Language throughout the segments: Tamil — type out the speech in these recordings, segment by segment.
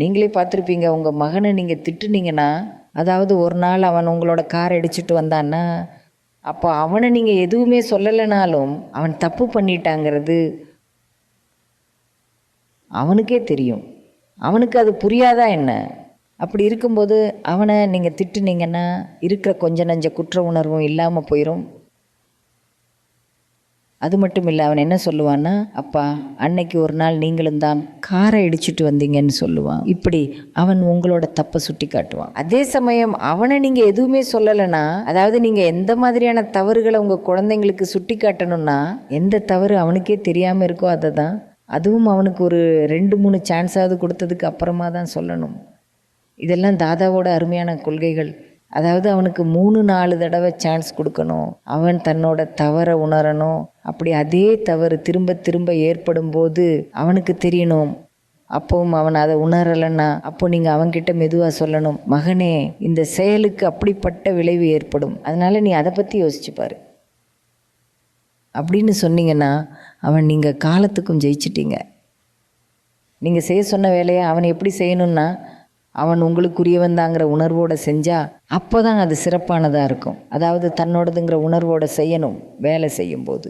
நீங்களே பார்த்துருப்பீங்க, உங்கள் மகனை நீங்கள் திட்டுனீங்கன்னா, அதாவது ஒரு நாள் அவன் உங்களோட கார் அடிச்சுட்டு வந்தான்னா, அப்போ அவனை நீங்கள் எதுவுமே சொல்லலைனாலும் அவன் தப்பு பண்ணிட்டாங்கிறது அவனுக்கே தெரியும். அவனுக்கு அது புரியாதா என்ன? அப்படி இருக்கும்போது அவனை நீங்கள் திட்டுனீங்கன்னா இருக்கிற கொஞ்ச நஞ்ச குற்ற உணர்வும் இல்லாமல் போயிடும். அது மட்டும் இல்லை, அவன் என்ன சொல்லுவான்னா, அப்பா அன்னைக்கு ஒரு நாள் நீங்களும் தான் காரை இடிச்சிட்டு வந்தீங்கன்னு சொல்லுவான். இப்படி அவன் உங்களோட தப்பை சுட்டி காட்டுவான். அதே சமயம் அவனை நீங்கள் எதுவுமே சொல்லலைன்னா, அதாவது நீங்கள் எந்த மாதிரியான தவறுகளை உங்கள் குழந்தைங்களுக்கு சுட்டி காட்டணும்னா, எந்த தவறு அவனுக்கே தெரியாமல் இருக்கோ அதை தான், அதுவும் அவனுக்கு ஒரு 2-3 சான்ஸாவது கொடுத்ததுக்கு அப்புறமா தான் சொல்லணும். இதெல்லாம் தாதாவோட அருமையான கொள்கைகள். அதாவது அவனுக்கு 3-4 தடவை சான்ஸ் கொடுக்கணும். அவன் தன்னோட தவறை உணரணும். அப்படி அதே தவறு திரும்ப திரும்ப ஏற்படும் போது அவனுக்கு தெரியணும். அப்பவும் அவன் அதை உணரலைன்னா அப்போ நீங்கள் அவன்கிட்ட மெதுவாக சொல்லணும், மகனே இந்த செயலுக்கு அப்படிப்பட்ட விளைவு ஏற்படும், அதனால் நீ அதை பற்றி யோசிச்சுப்பார் அப்படின்னு சொன்னீங்கன்னா அவன் நீங்கள் காலத்துக்கும் ஜெயிச்சிட்டீங்க. நீங்கள் செய்ய சொன்ன வேலையை அவன் எப்படி செய்யணுன்னா, அவன் உங்களுக்குரியவன் தாங்கிற உணர்வோடு செஞ்சால் அப்போ தான் அது சிறப்பானதாக இருக்கும். அதாவது தன்னோடதுங்கிற உணர்வோடு செய்யணும். வேலை செய்யும்போது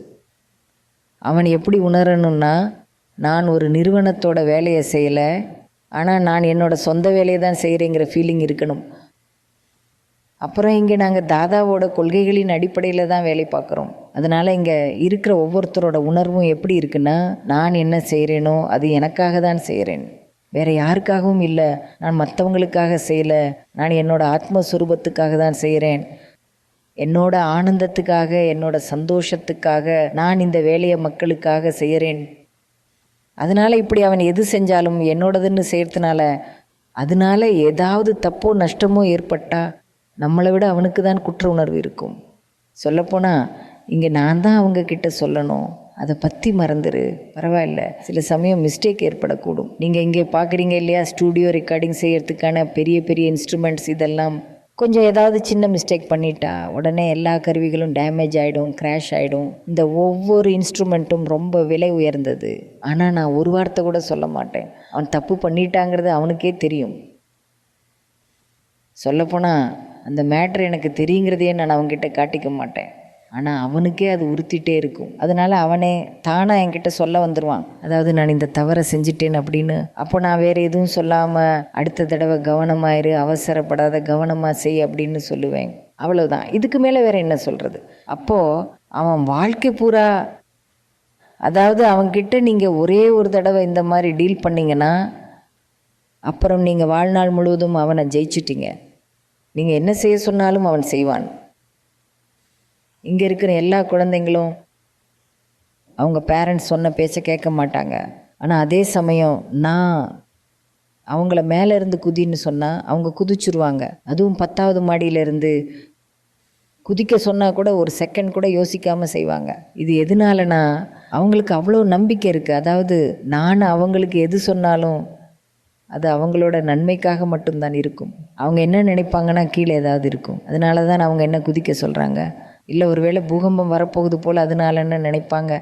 அவன் எப்படி உணரணும்னா, நான் ஒரு நிறுவனத்தோட வேலையை செய்யலை, ஆனால் நான் என்னோடய சொந்த வேலையை தான் செய்கிறேங்கிற ஃபீலிங் இருக்கணும். அப்புறம் இங்கே நாங்கள் தாதாவோட கொள்கைகளின் அடிப்படையில் தான் வேலை பார்க்குறோம். அதனால் இங்கே இருக்கிற ஒவ்வொருத்தரோட உணர்வும் எப்படி இருக்குன்னா, நான் என்ன செய்கிறேனோ அது எனக்காக தான் செய்கிறேன், வேறு யாருக்காகவும் இல்லை, நான் மற்றவங்களுக்காக செய்யலை, நான் என்னோடய ஆத்மஸ்வரூபத்துக்காக தான் செய்கிறேன், என்னோட ஆனந்தத்துக்காக என்னோட சந்தோஷத்துக்காக நான் இந்த வேலையை மக்களுக்காக செய்கிறேன். அதனால் இப்படி அவன் எது செஞ்சாலும் என்னோடதுன்னு செய்கிறதுனால அதனால் ஏதாவது தப்போ நஷ்டமோ ஏற்பட்டால் நம்மளை விட அவனுக்கு தான் குற்ற உணர்வு இருக்கும். சொல்லப்போனால் இங்கே நான் தான் அவங்கக்கிட்ட சொல்லணும், அதை பற்றி மறந்துரு, பரவாயில்ல, சில சமயம் மிஸ்டேக் ஏற்படக்கூடும். நீங்கள் இங்கே பார்க்குறீங்க இல்லையா, ஸ்டூடியோ ரெக்கார்டிங் செய்கிறதுக்கான பெரிய பெரிய இன்ஸ்ட்ருமெண்ட்ஸ், இதெல்லாம் கொஞ்சம் ஏதாவது சின்ன மிஸ்டேக் பண்ணிட்டா உடனே எல்லா கருவிகளும் டேமேஜ் ஆகிடும், க்ராஷ் ஆகிடும். இந்த ஒவ்வொரு இன்ஸ்ட்ருமெண்ட்டும் ரொம்ப விலை உயர்ந்தது. ஆனால் நான் ஒரு வார்த்தை கூட சொல்ல மாட்டேன். அவன் தப்பு பண்ணிட்டாங்கிறது அவனுக்கே தெரியும். சொல்லப்போனால் அந்த மேட்ரு எனக்கு தெரியுங்கிறதையே நான் அவன்கிட்ட காட்டிக்க மாட்டேன். ஆனால் அவனுக்கே அது உறுத்திட்டே இருக்கும். அதனால் அவனே தானாக என்கிட்ட சொல்ல வந்துடுவான், அதாவது நான் இந்த தவறை செஞ்சிட்டேன் அப்படின்னு. அப்போ நான் வேறு எதுவும் சொல்லாமல் அடுத்த தடவை கவனமாயிரு, அவசரப்படாத, கவனமாக செய் அப்படின்னு சொல்லுவேன். அவ்வளவுதான். இதுக்கு மேலே வேறு என்ன சொல்கிறது? அப்போது அவன் வாழ்க்கை பூரா, அதாவது அவன்கிட்ட நீங்கள் ஒரே ஒரு தடவை இந்த மாதிரி டீல் பண்ணிங்கன்னா அப்புறம் நீங்கள் வாழ்நாள் முழுவதும் அவனை ஜெயிச்சிட்டிங்க. நீங்கள் என்ன செய்ய சொன்னாலும் அவன் செய்வான். இங்கே இருக்கிற எல்லா குழந்தைங்களும் அவங்க பேரண்ட்ஸ் சொன்ன பேச்சை கேட்க மாட்டாங்க. ஆனால் அதே சமயம் நான் அவங்கள மேலே இருந்து குதின்னு சொன்னால் அவங்க குதிச்சுருவாங்க. அதுவும் 10வது மாடியிலேருந்து குதிக்க சொன்னால் கூட ஒரு செகண்ட் கூட யோசிக்காமல் செய்வாங்க. இது எதனாலனா அவங்களுக்கு அவ்வளோ நம்பிக்கை இருக்குது. அதாவது நான் அவங்களுக்கு எது சொன்னாலும் அது அவங்களோட நன்மைக்காக மட்டும்தான் இருக்கும். அவங்க என்ன நினைப்பாங்கன்னா கீழே ஏதாவது இருக்கும், அதனால தான் அவங்க என்ன குதிக்க சொல்கிறாங்க. இல்லை ஒருவேளை பூகம்பம் வரப்போகுது போல் அதனால என்ன நினைப்பாங்க.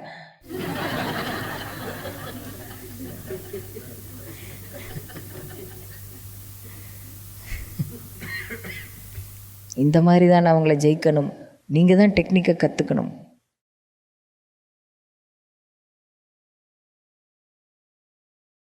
இந்த மாதிரி தான் அவங்கள ஜெயிக்கணும். நீங்கள் தான் டெக்னிக்கை கற்றுக்கணும்.